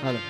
hello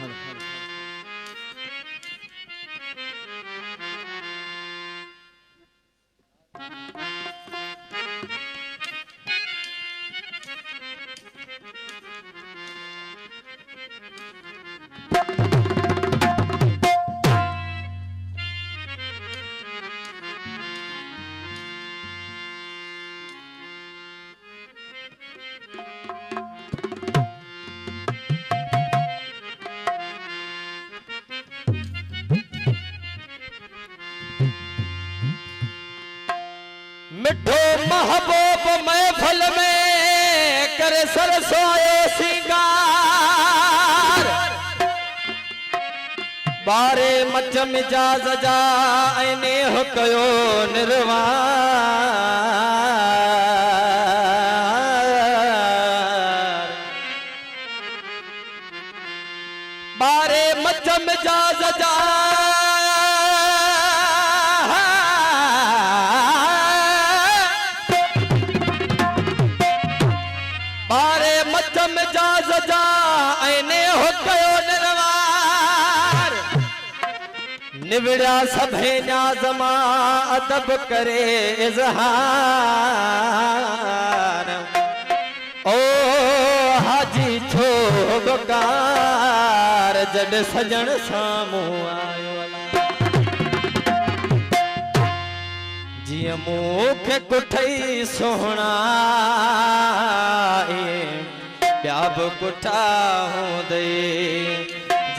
मिठो महबूब महफल में करे सरसोयो सिंगार बारे मच मिजाज जा ऐने हो कयो निर्वार बारे मच मिजाज जा निवड़ा सभे न्याज़मा अदब करे इज़हार ओ हाजी छो बकार जड सजन सामू आयो जिया मूंखे कुठई सोहना ॿिया बि कुठा हूंदे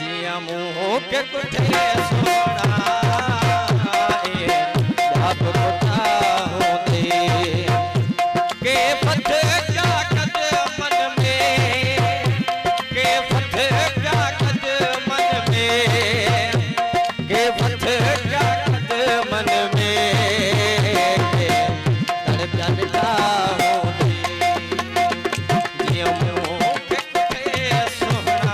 जिया मूंखे कुठे सोना ॿिया बि कुठा हूंदे के फत क्या कद मन में के फत क्या कद मन में के फत क्या कद मन में तड़पता हूंदे जिया मूंखे कुठे सोना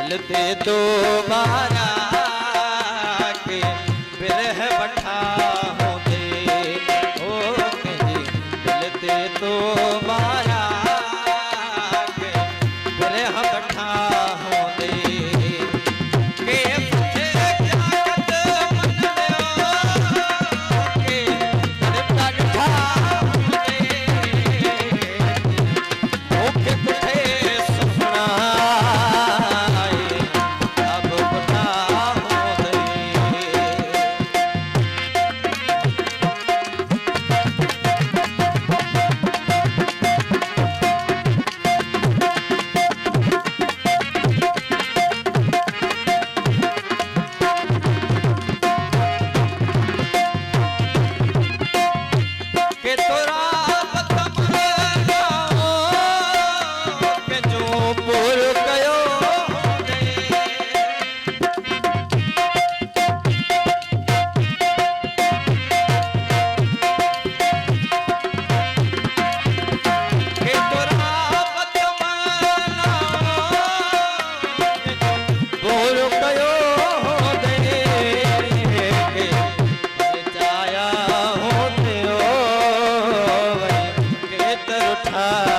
मिलते दोबारा के बिरह बठा होते हो के जी मिलते दोबारा के बिरह बठा होते के पूछे क्या कत मन के बिरह बठा होते ओके तुझे सुना उठा